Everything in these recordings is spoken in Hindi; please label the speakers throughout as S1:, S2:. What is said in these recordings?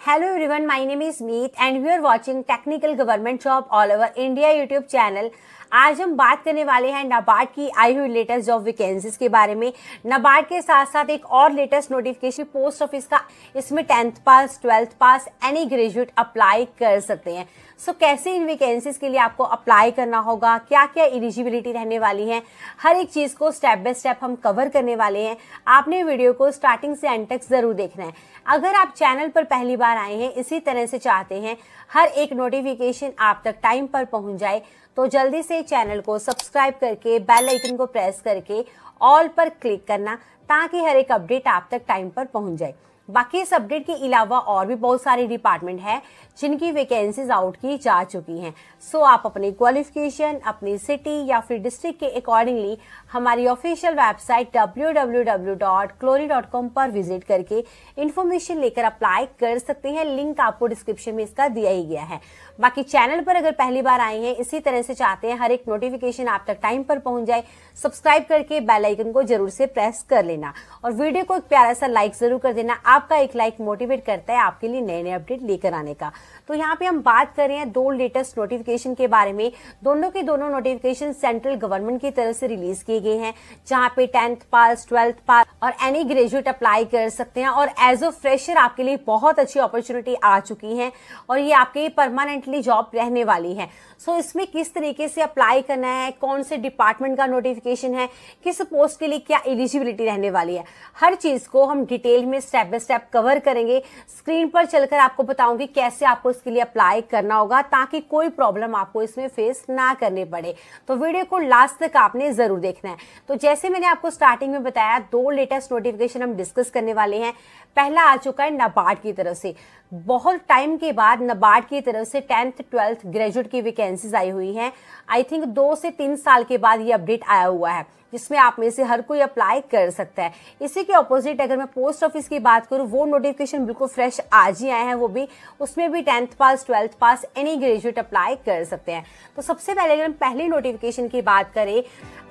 S1: Hello everyone, my name is Meet and we are watching Technical Government Job All Over India YouTube channel. आज हम बात करने वाले हैं नाबार्ड की आई हुई लेटेस्ट जॉब वैकेंसीज के बारे में। नाबार्ड के साथ साथ एक और लेटेस्ट नोटिफिकेशन पोस्ट ऑफिस का, इसमें 10th पास 12th पास एनी ग्रेजुएट अप्लाई कर सकते हैं। सो कैसे इन वैकेंसीज के लिए आपको अप्लाई करना होगा, क्या क्या एलिजिबिलिटी रहने वाली है, हर एक चीज़ को स्टेप बाय स्टेप हम कवर करने वाले हैं। आपने वीडियो को स्टार्टिंग से एंड तक ज़रूर देखना है। अगर आप चैनल पर पहली बार आए हैं, इसी तरह से चाहते हैं हर एक नोटिफिकेशन आप तक टाइम पर पहुंच जाए, तो जल्दी से चैनल को सब्सक्राइब करके बेल आइकन को प्रेस करके ऑल पर क्लिक करना, ताकि हर एक अपडेट आप तक टाइम पर पहुंच जाए। बाकी इस अपडेट के अलावा और भी बहुत सारे डिपार्टमेंट हैं जिनकी वैकेंसीज आउट की जा चुकी हैं। सो आप अपनी क्वालिफिकेशन, अपनी सिटी या फिर डिस्ट्रिक्ट के अकॉर्डिंगली हमारी ऑफिशियल वेबसाइट www.clory.com पर विजिट करके इन्फॉर्मेशन लेकर अप्लाई कर सकते हैं। लिंक आपको डिस्क्रिप्शन में इसका दिया ही गया है। बाकी चैनल पर अगर पहली बार आए हैं, इसी तरह से चाहते हैं हर एक नोटिफिकेशन आप तक टाइम पर पहुंच जाए, सब्सक्राइब करके बेल आइकन को जरूर से प्रेस कर लेना और वीडियो को एक प्यारा सा लाइक जरूर कर देना। आपका एक लाइक मोटिवेट करता है आपके लिए नए नए अपडेट लेकर आने का। तो यहाँ पे हम बात कर रहे हैं दो लेटेस्ट नोटिफिकेशन के बारे में। दोनों के दोनों नोटिफिकेशन सेंट्रल गवर्नमेंट की तरफ से रिलीज किए गए हैं, जहाँ पे 10th पास 12th पास और एनी ग्रेजुएट अप्लाई कर सकते हैं। और एज अ फ्रेशर आपके लिए बहुत अच्छी अपॉर्चुनिटी आ चुकी है और ये आपके परमानेंटली जॉब रहने वाली है। सो इसमें किस तरीके से अप्लाई करना है, कौन से डिपार्टमेंट का नोटिफिकेशन है, किस पोस्ट के लिए क्या एलिजिबिलिटी रहने वाली है, हर चीज को हम डिटेल में स्टेप बाय स्टेप कवर करेंगे। स्क्रीन पर चलकर आपको बताऊंगी कैसे आपको इसके लिए अप्लाई करना होगा, ताकि कोई प्रॉब्लम आपको इसमें फेस ना करने पड़े। तो वीडियो को लास्ट तक आपने जरूर देखना है। तो जैसे मैंने आपको स्टार्टिंग में बताया, दो लेटेस्ट नोटिफिकेशन हम डिस्कस करने वाले हैं। पहला आ चुका है नाबार्ड की तरफ से। बहुत टाइम के बाद नाबार्ड की तरफ से 10th 12th ग्रेजुएट की वैकेंसीज आई हुई हैं। आई थिंक 2 से 3 साल के बाद ये अपडेट आया हुआ है, जिसमें आप में से हर कोई अप्लाई कर सकता है। इसी के ऑपोजिट अगर मैं पोस्ट ऑफिस की बात करूं, वो नोटिफिकेशन बिल्कुल फ्रेश आज ही आए हैं, वो भी उसमें भी 10th पास 12th पास एनी ग्रेजुएट अप्लाई कर सकते हैं। तो सबसे पहले अगर हम पहली नोटिफिकेशन की बात करें,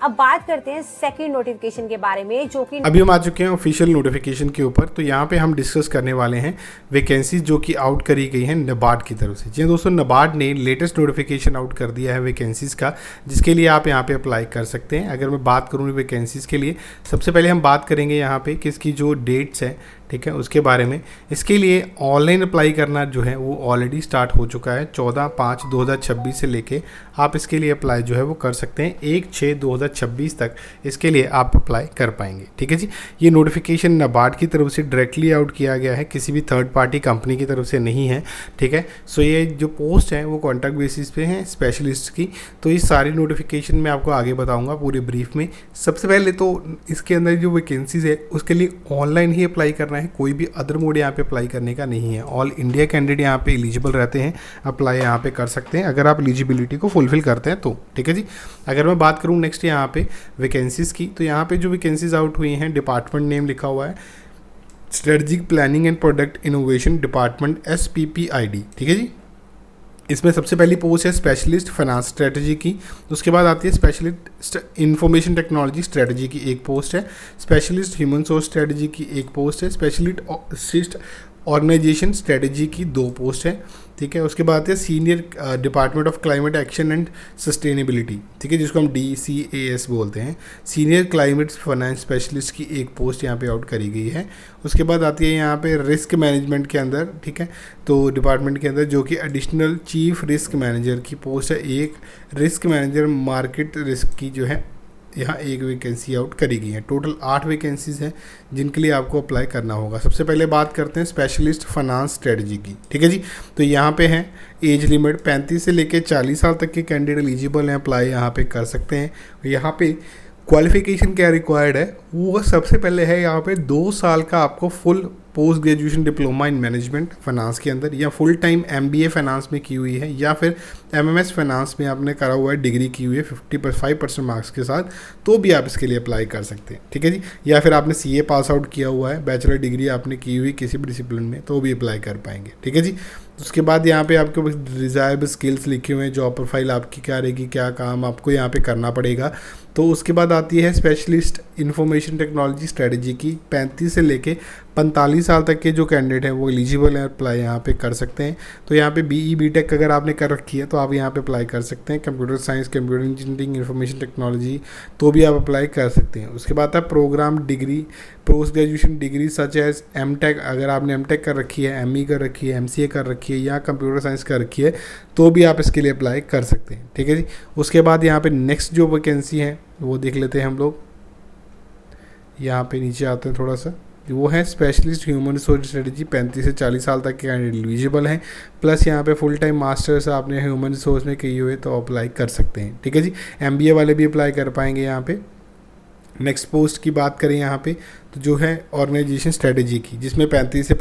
S1: अब बात करते हैं सेकंड नोटिफिकेशन के बारे में, जो कि
S2: अभी हम आ चुके हैं ऑफिशियल नोटिफिकेशन के ऊपर। तो यहाँ पे हम डिस्कस करने वाले हैं वैकेंसीज जो कि आउट करी गई हैं नाबार्ड की तरफ से। जी दोस्तों, नाबार्ड ने लेटेस्ट नोटिफिकेशन आउट कर दिया है वैकेंसीज का, जिसके लिए आप यहाँ पे अप्लाई कर सकते हैं। अगर मैं बात करूँ वैकेंसीज के लिए, सबसे पहले हम बात करेंगे यहाँ पे कि इसकी जो डेट्स हैं, ठीक है, उसके बारे में। इसके लिए ऑनलाइन अप्लाई करना जो है वो ऑलरेडी स्टार्ट हो चुका है। 14/5/2026 से लेके आप इसके लिए अप्लाई जो है वो कर सकते हैं। 1/6/2026 तक इसके लिए आप अप्लाई कर पाएंगे, ठीक है जी। ये नोटिफिकेशन नाबार्ड की तरफ से डायरेक्टली आउट किया गया है, किसी भी थर्ड पार्टी कंपनी की तरफ से नहीं है, ठीक है। सो ये जो पोस्ट है वो कॉन्ट्रैक्ट बेसिस पे है स्पेशलिस्ट की। तो ये सारी नोटिफिकेशन मैं आपको आगे बताऊँगा पूरे ब्रीफ में। सबसे पहले तो इसके अंदर जो वैकेंसीज है उसके लिए ऑनलाइन ही अप्लाई करना है, कोई भी अदर मोड यहाँ पे अप्लाई करने का नहीं है। ऑल इंडिया कैंडिडेट यहाँ पे एलिजिबल रहते हैं, अप्लाई यहाँ पे कर सकते हैं अगर आप एलिजिबिलिटी को फुलफिल करते हैं तो, ठीक है जी। अगर मैं बात करूँ नेक्स्ट यहाँ पे वैकेंसीज की, तो यहाँ पे जो वैकेंसीज आउट हुई हैं, डिपार्टमेंट नेम लिखा हुआ है strategic planning and product innovation department SPPID, ठीक है जी। इसमें सबसे पहली पोस्ट है स्पेशलिस्ट फाइनेंस स्ट्रेटजी की। उसके बाद आती है स्पेशलिस्ट इंफॉर्मेशन टेक्नोलॉजी स्ट्रेटजी की एक पोस्ट है, स्पेशलिस्ट ह्यूमन सोर्स स्ट्रेटजी की एक पोस्ट है, स्पेशलिस्ट ऑर्गेनाइजेशन स्ट्रेटजी की 2 पोस्ट है, ठीक है। उसके बाद है senior department of climate action and sustainability, ठीक है, जिसको हम DCAS बोलते हैं। सीनियर क्लाइमेट फाइनेंस स्पेशलिस्ट की एक पोस्ट यहाँ पे आउट करी गई है। उसके बाद आती है यहाँ पे रिस्क मैनेजमेंट के अंदर, ठीक है, तो डिपार्टमेंट के अंदर जो कि एडिशनल चीफ रिस्क मैनेजर की पोस्ट है। एक रिस्क मैनेजर मार्केट रिस्क की जो है यहाँ एक वैकेंसी आउट करी गई है। टोटल 8 वैकेंसीज हैं जिनके लिए आपको अप्लाई करना होगा। सबसे पहले बात करते हैं स्पेशलिस्ट फाइनेंस स्ट्रेटजी की, ठीक है जी। तो यहाँ पे है एज लिमिट 35 से लेकर 40 साल तक के कैंडिडेट एलिजिबल हैं, अप्लाई यहाँ पे कर सकते हैं। यहाँ पे क्वालिफिकेशन क्या रिक्वायर्ड है, वो सबसे पहले है यहाँ पे 2 साल का आपको full post graduation diploma in management finance के अंदर, या फुल टाइम MBA फाइनेंस में की हुई है, या फिर MMS फाइनेंस में आपने करा हुआ है, डिग्री की हुई है 55% मार्क्स के साथ, तो भी आप इसके लिए अप्लाई कर सकते हैं, ठीक है जी। या फिर आपने CA पास आउट किया हुआ है, बैचलर डिग्री आपने की हुई किसी भी डिसिप्लिन में, तो भी अप्लाई कर पाएंगे, ठीक है जी। उसके बाद यहाँ पे आपके पास डिज़ायरेबल स्किल्स लिखे हुए हैं, जॉब प्रोफाइल आपकी क्या रहेगी, क्या काम आपको यहाँ पे करना पड़ेगा। तो उसके बाद आती है स्पेशलिस्ट इंफॉर्मेशन टेक्नोलॉजी स्ट्रेटजी की 35 से लेके 45 साल तक के जो कैंडिडेट हैं वो एलिजिबल हैं, अप्लाई यहाँ पे कर सकते हैं। तो यहाँ पे BE BTech अगर आपने कर रखी है तो आप यहाँ पे अप्लाई कर सकते हैं। Computer science, computer engineering, information technology तो भी आप अप्लाई कर सकते हैं। उसके बाद है programme degree, post graduation degree such as M.Tech, अगर आपने M.Tech कर रखी है, ME कर रखी है, MCA कर रखी है या कंप्यूटर साइंस कर रखी है तो भी आप इसके लिए अप्लाई कर सकते हैं। ठीक है जी। उसके बाद यहाँ पे नेक्स्ट जो वैकेंसी है वो देख लेते हैं हम लोग। यहाँ पे नीचे आते हैं थोड़ा सा, वो है स्पेशलिस्ट ह्यूमन रिसोर्स स्ट्रेटजी। 35 से 40 साल तक के कैंडिडेट एलिजिबल हैं, प्लस यहाँ पे फुल टाइम मास्टर्स आपने ह्यूमन रिसोर्स में किए हुए तो अप्लाई कर सकते हैं। ठीक है जी। MBA वाले भी अप्लाई कर पाएंगे यहाँ पे। नेक्स्ट पोस्ट की बात करें यहाँ पे तो जो है ऑर्गेनाइजेशन स्ट्रेटजी की, जिसमें 30 से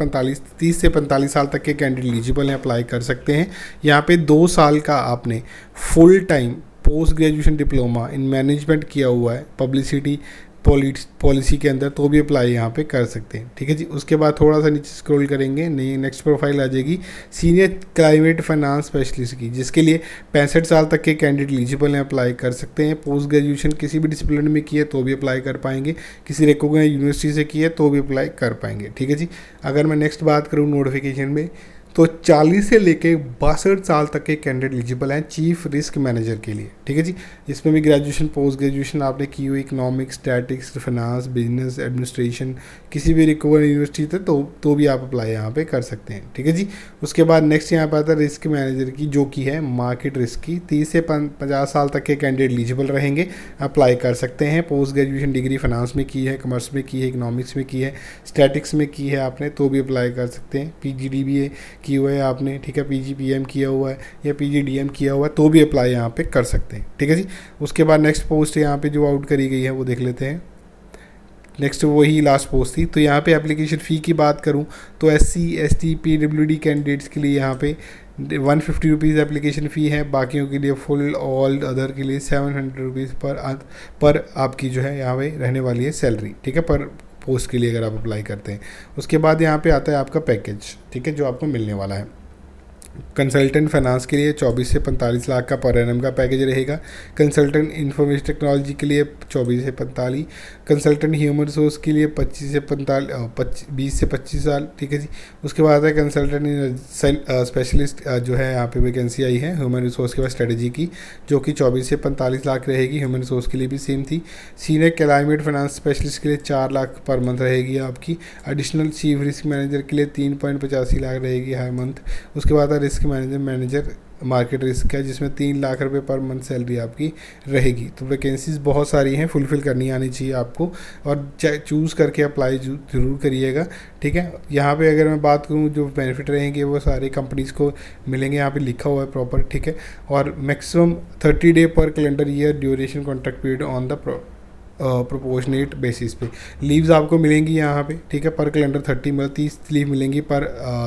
S2: 45 साल तक के कैंडिडेट एलिजिबल हैं, अप्लाई कर सकते हैं। यहाँ पे 2 साल का आपने full time post graduation diploma in management किया हुआ है पब्लिसिटी पॉलिसी के अंदर तो भी अप्लाई यहाँ पे कर सकते हैं। ठीक है जी। उसके बाद थोड़ा सा नीचे स्क्रॉल करेंगे, नई नेक्स्ट प्रोफाइल आ जाएगी सीनियर क्लाइमेट फाइनेंस स्पेशलिस्ट की, जिसके लिए 65 साल तक के कैंडिडेट एलिजिबल हैं, अप्लाई कर सकते हैं। पोस्ट ग्रेजुएशन किसी भी डिसिप्लिन में किए तो भी अप्लाई कर पाएंगे, किसी रिकॉग्नाइज्ड यूनिवर्सिटी से किए तो भी अप्लाई कर पाएंगे। ठीक है जी। अगर मैं नेक्स्ट बात करूँ नोटिफिकेशन में तो 40 से लेके 62 साल तक के कैंडिडेट एलिजिबल हैं चीफ रिस्क मैनेजर के लिए। ठीक है जी। जिसमें भी ग्रेजुएशन, पोस्ट ग्रेजुएशन आपने की हुई economics, statics, finance, business administration किसी भी रिकॉग्नाइज्ड यूनिवर्सिटी से तो भी आप अप्लाई यहाँ पे कर सकते हैं। ठीक है जी। उसके बाद नेक्स्ट यहाँ पर आता है रिस्क मैनेजर की, जो कि है मार्केट रिस्क की। 30 से 50 साल तक के कैंडिडेट एलिजिबल रहेंगे, अप्लाई कर सकते हैं। पोस्ट ग्रेजुएशन डिग्री फाइनेंस में की है, कॉमर्स में की है, इकोनॉमिक्स में की है, स्टैटिक्स में की है आपने तो भी अप्लाई कर सकते हैं। PGDBA की हुआ है आपने, ठीक है, PGPM किया हुआ है या PGDM किया हुआ है तो भी अप्लाई यहाँ पे कर सकते हैं। ठीक है जी। उसके बाद नेक्स्ट पोस्ट यहाँ पे जो आउट करी गई है वो देख लेते हैं। नेक्स्ट वही लास्ट पोस्ट थी। तो यहाँ पे एप्लीकेशन फ़ी की बात करूँ तो SC ST PWD कैंडिडेट्स के लिए यहाँ पे 150 रुपीज़ एप्लीकेशन फ़ी है, बाकियों के लिए फुल ऑल अदर के लिए 700 रुपीज़ पर आपकी जो है यहाँ पे रहने वाली है सैलरी। ठीक है, पर पोस्ट के लिए अगर आप अप्लाई करते हैं। उसके बाद यहाँ पे आता है आपका पैकेज, ठीक है, जो आपको मिलने वाला है। कंसल्टेंट फाइनेंस के लिए 24 से 45 लाख का पर एनम का पैकेज रहेगा। कंसल्टेंट इंफॉर्मेशन टेक्नोलॉजी के लिए 24 से 45, कंसल्टेंट ह्यूमन रिसोर्स के लिए 20 से 25 साल। ठीक है जी। उसके बाद है कंसल्टेंट स्पेशलिस्ट जो है यहाँ पे वैकेंसी आई है ह्यूमन रिसोर्स के बाद स्ट्रेटजी की, जो कि 24 से 45 लाख रहेगी। ह्यूमन रिसोर्स के लिए भी सेम थी। सीनियर क्लाइमेट फाइनेंस स्पेशलिस्ट के लिए 4 लाख पर मंथ रहेगी आपकी। एडिशनल चीफ रिस्क मैनेजर के लिए 3.85 लाख रहेगी हर मंथ। उसके बाद रिस्क मैनेजर मार्केट रिस्क है, जिसमें 3 लाख रुपए पर मंथ सैलरी आपकी रहेगी। तो वैकेंसीज बहुत सारी हैं, फुलफिल करनी आनी चाहिए आपको और चूज़ करके अप्लाई ज़रूर करिएगा। ठीक है। यहाँ पे अगर मैं बात करूँ जो बेनिफिट रहेंगे वो सारी कंपनीज़ को मिलेंगे, यहाँ पे लिखा हुआ है प्रॉपर। ठीक है। और मैक्सिमम 30 डे पर calendar year duration contract period on the proportionate basis पे लीव्स आपको मिलेंगी यहाँ पे। ठीक है। पर कैलेंडर 30 लीव मिलेंगी पर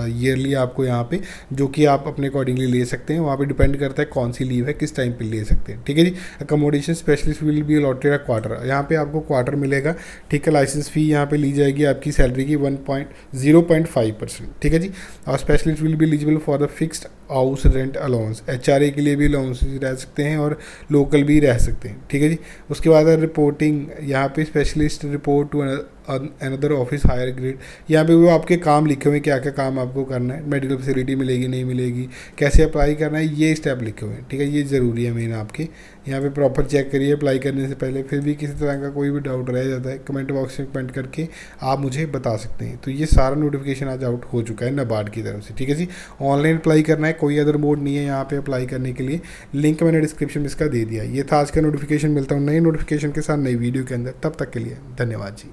S2: ईयरली आपको यहाँ पे, जो कि आप अपने अकॉर्डिंगली ले सकते हैं। वहाँ पे डिपेंड करता है कौन सी लीव है, किस टाइम पे ले सकते हैं। ठीक है जी। Accommodation specialist will be allotted a quarter, यहाँ पे आपको क्वार्टर मिलेगा। ठीक है। लाइसेंस फ़ी यहाँ पे ली जाएगी आपकी सैलरी की 0.5%। ठीक है जी। और specialist will be eligible for the fixed house rent allowance, HRA के लिए भी अलाउंस रह सकते हैं और लोकल भी रह सकते हैं। ठीक है जी। उसके बाद रिपोर्टिंग, यहाँ पे specialist report to another office higher grade, यहाँ पे वो आपके काम लिखे हुए हैं, क्या क्या काम आपको करना है, मेडिकल फैसिलिटी मिलेगी नहीं मिलेगी, कैसे अप्लाई करना है, ये स्टेप लिखे हुए हैं। ठीक है। ये ज़रूरी है मेन आपके यहाँ पे प्रॉपर चेक करिए अप्लाई करने से पहले। फिर भी किसी तरह का कोई भी डाउट रह जाता है कमेंट बॉक्स में कमेंट करके आप मुझे बता सकते हैं। तो ये सारा नोटिफिकेशन आज आउट हो चुका है नाबार्ड की तरफ से। ठीक है जी। ऑनलाइन अप्लाई करना है, कोई अदर मोड नहीं है यहाँ पे अप्लाई करने के लिए। लिंक मैंने डिस्क्रिप्शन में इसका दे दिया। ये था आज का नोटिफिकेशन। मिलता हूँ नई नोटिफिकेशन के साथ नई वीडियो के अंदर, तब तक के लिए धन्यवाद जी।